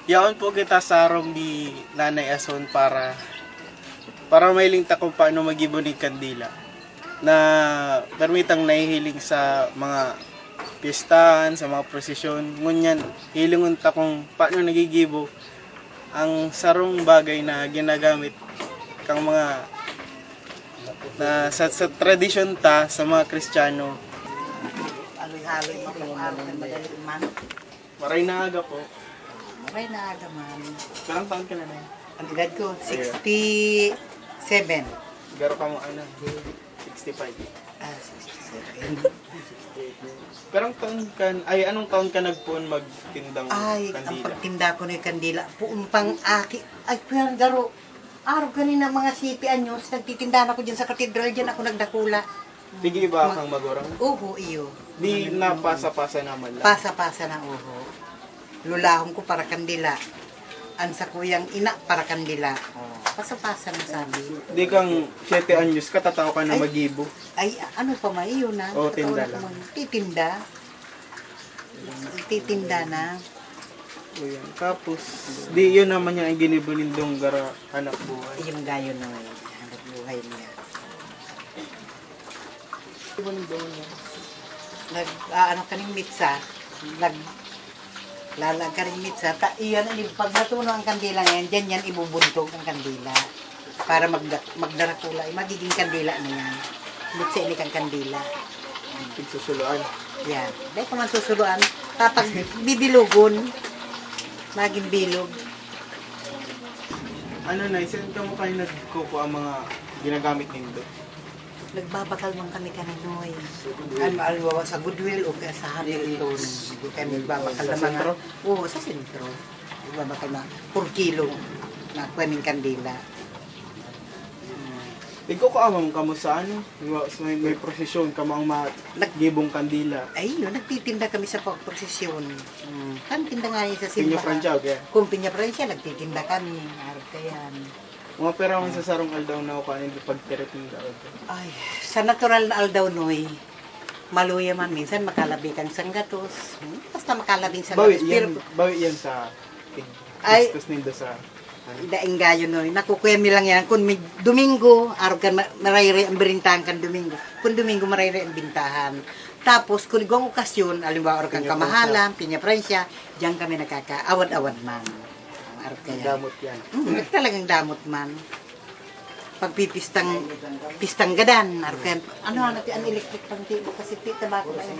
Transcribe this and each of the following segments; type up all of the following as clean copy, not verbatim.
Yaon po kita sarong di Nanay Ason para mailing ta kung paano mag-ibon ng kandila. Na permitang nahihiling sa mga piestahan, sa mga prosesyon. Ngunyan, hilingon ta kung paano nagigibo ang sarong bagay na ginagamit kang mga na sa tradisyon ta sa mga Kristiyano. Aloy-haloy mo kung araw na madali man. Maray na aga po. Maray na aga man. Karang taon ka na na? Ang edad ko, 67. Garo ka mo ano? 65. Ah, 67. Pero anong taon ka nagpuon magtindang Ay, kandila? ang pagtinda ko ng kandila, puun pang aki. Ay, pero garo, araw ganina mga sipi anyos, nagtitindahan ako dyan sa katedral, dyan ako nagdakula. Digi ba kang magurang? Uho, iyo. Di napasa-pasa naman lang. Pasa-pasa ng uho. Lulahong ko para kandila. Ansa ko yung ina para kandila. Pasa-pasa ng sabi. Di kang 7 anyos, katataw ka na Ay. magibo. Ay, ano pa ma, iyo na. Oo, tinda Kataon lang. ako, Titinda. Titinda na. O yan. Tapos, di yun naman yung ginibunindong gara anak buhay. Yung gayon na ngayon. Hanap buhay niya. Ginibunindong niya. Ano kaning mitsa, lalag ka rin mitsa, iyan, pag natuno ang kandila ngayon, dyan yan ibubuntog ang kandila. Para magdarakula, magiging kandila na yan. Mitsa ini kang kandila. Pagsusuluan. Yan. Dahil kung man susuluan, tapag bibilugon, maging bilog. Ano na, saan ka mo kayo nagkuko ang mga ginagamit nito? Nagbabakal man kami kaninoy. Alwawa sa Goodwill o kaya sa Hamilton. Hindi kami nagbabakal Sa na mga... sentro? Oo, sa sentro. Nagbabakal na 4 kilo na kwaming kandila. Ikaw kaamam ka mo sa ano? May prosesyon ka mga gibong kandila. Ay, yun, nagtitinda kami sa prosesyon. Kantinda nga yun sa Pinyo simbahan. Franchao, kaya? Kung Pinya Francia, nagtitinda kami. Harap kayan. Mga pera man sa sarong aldaw na ako kanin pagtirit ng daw. Ay, sa natural na aldaw noy, maluya man minsan makalabi kang sanggatos. Basta makalabing sanggatos. Bawi yan sa Ay. Kristus nindo sa Daing gayo noy, nakukwemi lang yan. Kung may Domingo, araw ka marayri ang birintahan kan Domingo. Kung Domingo, marayri ang bintahan. Tapos, kung igong okasyon, alimbawa, araw kang Pinya kamahalan, Pinya Francia, diyan kami nakakaawad-awad man. Araw kaya. damot yan. Talagang damot man. Pagpipistang gadan, araw kaya. Ano, ang electric pang tibo kasi tabako na yun.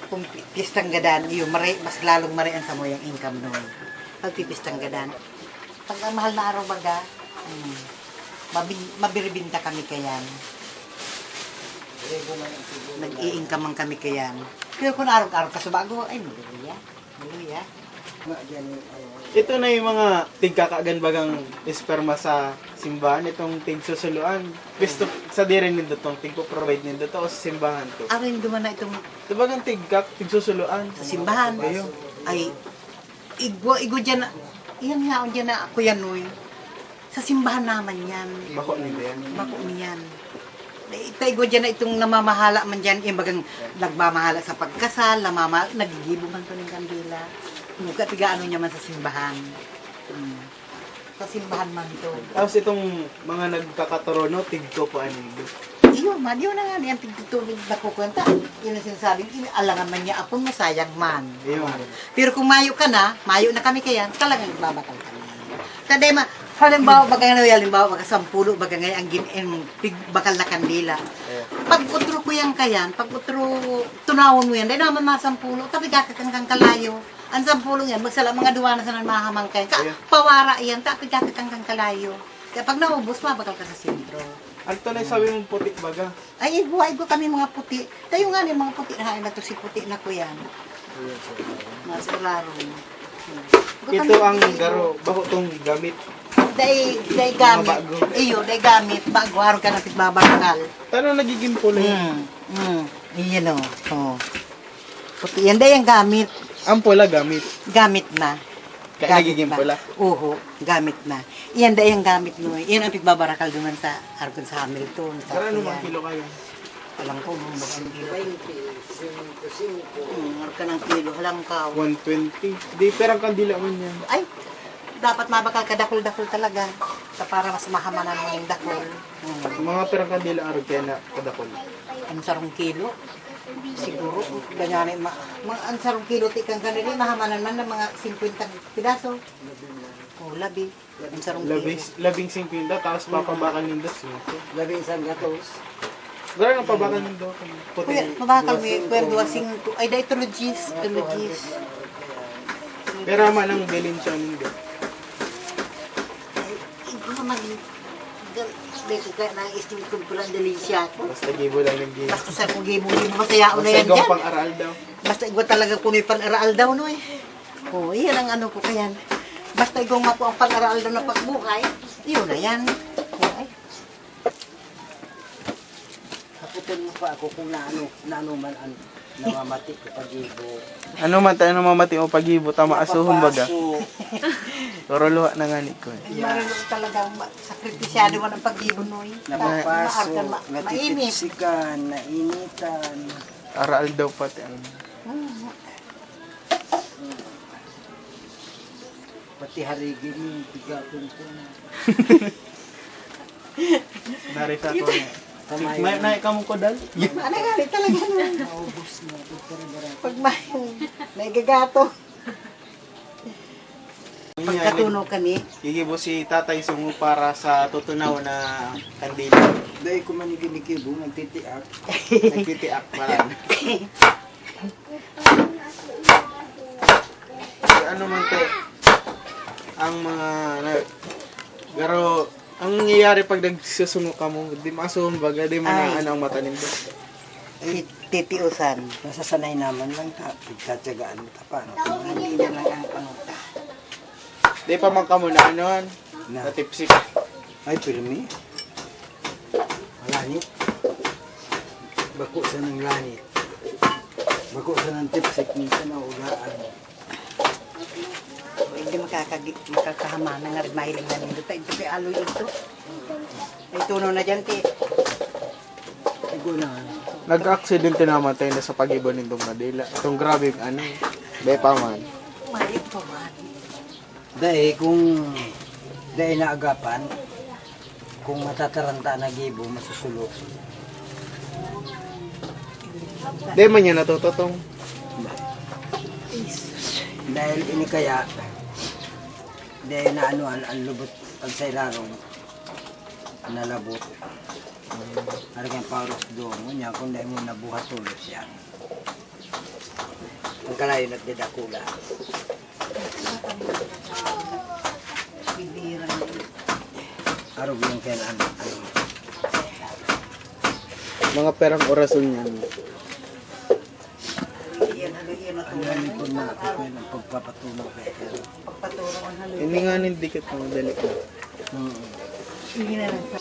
Kung pistang gadan, iyo, mas lalong marian sa mo yung income noon. Pagpipistang gadan. Pag mahal na araw baga, mabiribinta kami kayan. Nag-i-income man kami kayan. Pero kung araw-araw ka sa bago, ay maluya. Ito na yung mga tigkakagan bagang esperma sa simbahan, itong tigsusuluan. Gusto sa dirin nindo itong tigpo-provide nindo to o sa simbahan to. Arin duman na itong Diba ang tigsusuluan? sa simbahan. Ayun. Ay, igo dyan na, iyan nga, dyan na ako yan, uy. Sa simbahan naman yan. Bako nito yan. Bako niyan. Itaigo dyan na itong namamahala man dyan, yung bagang nagmamahala sa pagkasal, nagigibo man to ng kandila. Muka tiga ano niya man sa simbahan. Sa simbahan man to. Tapos itong mga nagkakatorono, tigto po ano nito. Iyo man, yun na nga, yung tigtutulog na kukwenta. Yun ang sinasabing, alangan man niya, apong masayang man. Ayun. Pero kung mayo na kami kaya, talagang babakal kami. Kada halimbawa, halimbawa, baga 10, baga ngayon, ang bakal na kandila. Pag utro ko yan kayan, pag utro, tunawon mo yan, dahil naman mga 10, tapi kakakangkang kalayo. Ang 10 yan, magsala mga duwana sa mahamang kayo. Pawara yan, tapi kakakangkang kalayo. Kaya pag naubos, mabakal ka sa sentro. Ano to na sabi mong putik baga? Ay, buhay ko kami mga puti. Tayo nga mga puti na to si puti na ko yan. Nasa laro. Ito ang garo, bako tong gamit. Day gamit. Iyo, day gamit. Bago, araw ka na pigbabakal. Paano nagiging pula yan? Iyan o. Puti yan, day ang gamit. Ang pula gamit. Gamit na. Kaya nagiging pula? Oo, gamit na. Iyan, day ang gamit mo. Iyan ang pigbabarakal duman sa Argon sa Hamilton. Sa Karano mga kilo kayo? Alam ko, ang kilo. 20, marka ng kilo, halang ka. 120. Di, perang kandila man yan. Ay, dapat mabakal ka dakol-dakol talaga. Para mas mahamanan mo yung dakol. Mga perang kandila araw kaya na kadakol. Ang sarong kilo. Siguro, ganyan ang sarong kilo tikang kanili, mahamanan man ng mga 50 pidaso. O, labi. Ang sarong kilo. Labing 50, tapos papabakal nindo. Labi isang gatos. Gara nga pabakal nindo. Kuya, mabakal mo yung kwento, 5. Ay, dahil tulogis. Pero man ang bilin siya nindo. Naman, dahil ko kaya na-estimate ko lang dalisya ko. Basta gibo lang ng gibo. Basta sa kung gibo-gibo, masayao na Basta yan igong dyan. pang-aral daw. Basta igwa talaga kuno'y pang-aral daw, no eh. Oo, iyan ang ano ko kayan. Basta igong mapo ang pang-aral daw na pagbuhay, yun na yan. Oo, ay. Hakutin mo pa ako kung naano man ang namamati ko pag-ibo. Ano man tayo namamati o pag-ibo, tama asuhon baga. Papaso. Pero luha na nga ni ko. Marunong talagang sakripisyado mo ng pag-ibo, no eh. Napapaso, Mainit. natitipsikan, nainitan. Aral daw pati ang... Pati harigin mo, tigatong ko na. Narita ko na. May naikam ko dal? Ano galit talaga no? Naubos na. Pag may gagato. Pagkatuno kami, Gigibo si Tatay Sungo para sa tutunaw na kandila. Dahil ko maniginikibo, nagtitiak. Nagtitiak para. Ano man te, ang mga pero ang nangyayari pag nagsusungo ka mo, di masuhon baga, di man Ay. ano ang mata nindo. titiusan. Nasasanay naman lang ka. Pagkatsagaan mo paano. Hindi na lang ang panguta. Di pa man ka muna ano, Na. natipsik. Ay, pirmi. Langit. Bako sa ng langit. Bako sa ng tipsik minsan na ulaan. Hindi makakahama na nga rin mahiling na nito. Ito kay aloy ito. Ay tuno na dyan, ti. Ego na. Nag-aksidente naman tayo na sa pag-iba nitong Manila. Itong grabe ano, di pa man. Mayip pa man. Dahil naagapan, kung matataranta na gibo, masusulok. Di man niya natututong. Dahil ini kaya, dahil na ano, ang lubot, ang sairarong, nalabot. Halagang paros doon, niya kung dahil mo nabuhat tulos yan. Ang kalayo nagdidakula. Bibira na. Arog yung kaya ano. Mga perang orason yan. Yan, halo yan na Ang galing ko na ako ko ng pagpapatulog. Pagpaturo ang halo. Hindi nga nindikit ng dali ko. Sige na lang sa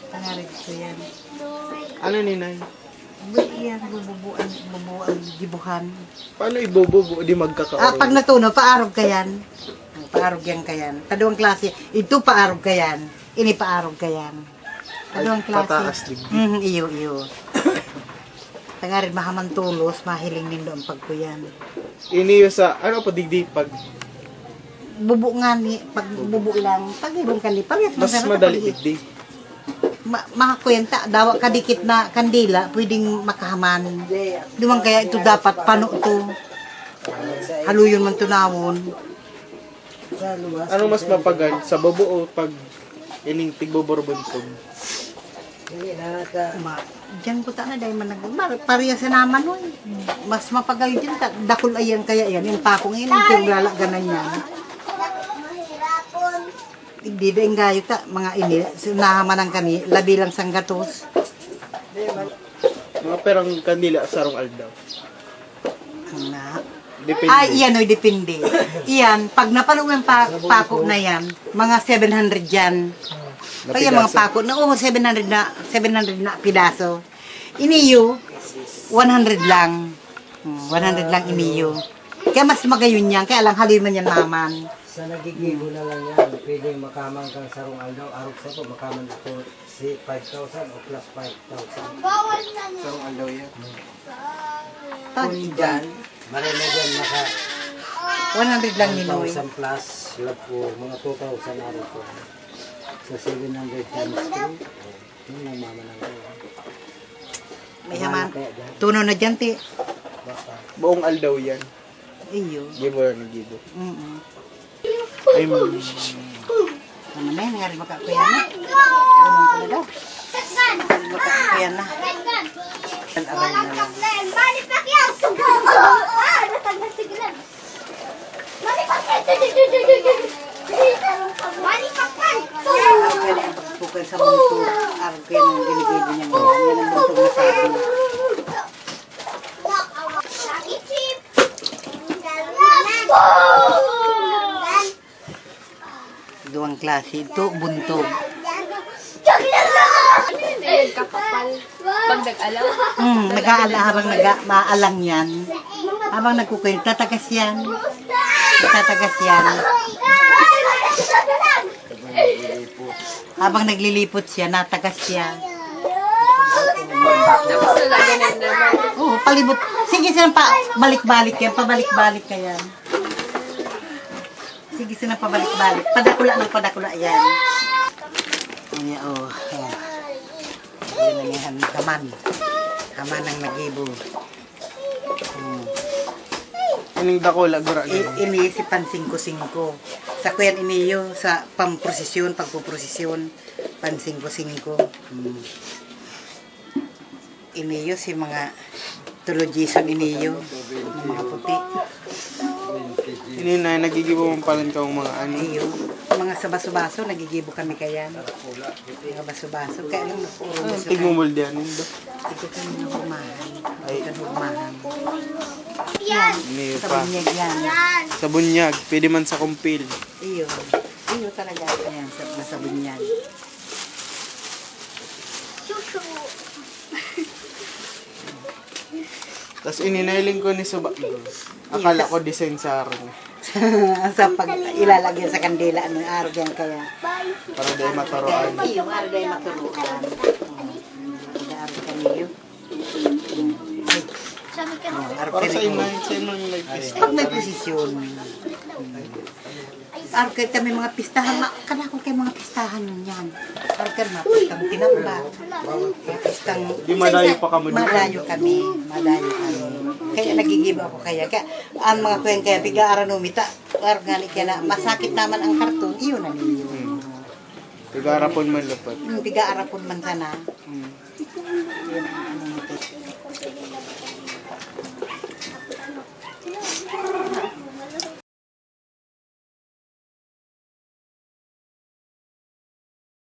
pangalit ko yan. Ano ni Nay? Yan, bubuan, gibuhan. Paano ibobobo? Di magkakaroon. Pag natuno, paarog ka yan. Paarog yan ka yan. Taduang klase. Ito paarog ka yan. Ini paarog ka yan. Taduang klase. Pataas digdi. Iyo. Tangarin mahamantulos, mahiling nindo ang pagkuyan. Iniyo sa, ano po digdi pag Bubu nga ni, pag bubu lang, pag ibong kandi, parehas mas masarap madali pag- digdi. Makakwenta, dawa kadikit na kandila, pwedeng makahaman. Lumang kaya ito dapat, pano ito, haluyon man tunawon. Sa luwas. Anong mas mapagan? Sa bobo o pag ining tigboborbontog? Hindi na ka. Diyan ko ta na dahil man parehas sa naman no. Mas mapagal dyan, dakol ayan kaya yan, yung pakong yun, yung lalaganan yan. Hindi din gayo ta, mga ini, sinahaman ng kami, labi lang sang gatos. Mga perang kandila sarong aldaw. Na. Depende. Ay, iyan oy, depende. Iyan, pag napalong ang pako na yan, mga 700 yan. Kaya mga pako na, 700 na pidaso. Iniyo, 100 lang. 100 lang iniyo. Kaya mas magayon yan, kaya lang halin man yan naman. Sa nagigibo na lang yan, pwedeng makamang kang sarong aldaw, arog sa to, makaman ako si 5,000 o plus 5,000. Isang aldaw yan. Kung dyan, marami dyan naka 100 lang ninoy. 1,000 plus, sila po, mga 2,000 na rin po. So 700 times 3, yun lang mama lang kayo. May haman. Tuno na dyan, ti. Baka. Buong aldaw yan. Iyo. Gibo na gibo. Ay, ano na yun, ngari makakuyan na. Anong ko na daw. Makakuyan na. Aray na lang. Araw ko yan ang pagpupukan sa bunto. Araw ko yan ang ginigili niya ngayon. Yan ang buntong nasabi. Duwang klase. Ito, buntog. Kakapal. Pag nag-alaw. Nag-aala habang maalang yan. Habang nagkukuyin, tatagas yan. Tatagas yan. Habang naglilipot siya, natagas siya. Tapos nalaganan naman. Oo, palibot. Sige silang balik-balik yan. Pabalik-balik ka yan. Sige silang pabalik-balik. Padakula ng padakula yan. Ayan, oh. Ayan na yan. Haman. Haman ang nagibo. Ining dakula, gura Iniisipan 5-5. Sa kuyan iniyo, sa pamprosesyon, pagpuprosesyon, pan 5-5. Iniyo si mga tulogison iniyo, ng mga puti. Ini na, nagigibo mong palan ka mga ano. Iniyo, mga sa baso-baso, nagigibo kami kayan. Mga baso-baso, kaya lang puro baso. Tigmumuldi yan. Ito kami na humahan. Ay. Ito humahan. Ini Sa pa. bunyag yan. Sa bunyag, pwede man sa kumpil. Iyo. Iyo talaga. Ayan, sa bunyag. Tapos ininailing ko ni Suba. Akala ko design sa akin. Sa pag ilalagay sa kandila ng araw yan kaya. Para dahil maturoan. Iyo, araw dahil maturuan. Araw kaniyo. Araw Para sa kaniyo. inyo yung nag-pista. Pag may posisyon. Araw kayo kami mga pistahan. Kana ko kayo mga pistahan yun yan. Araw kayo mga pistang tinamba. Pistang... Di madayo pa kamo dito. Madayo kami. Madayo kami. Kaya nagigiba ako kaya. Kaya ang mga kuyan kaya biga-ara numita. Araw nga kaya na masakit naman ang karton. Iyon na ninyo. Tigarapon man lapat. Biga-ara po man sana. Yun ang ano nito.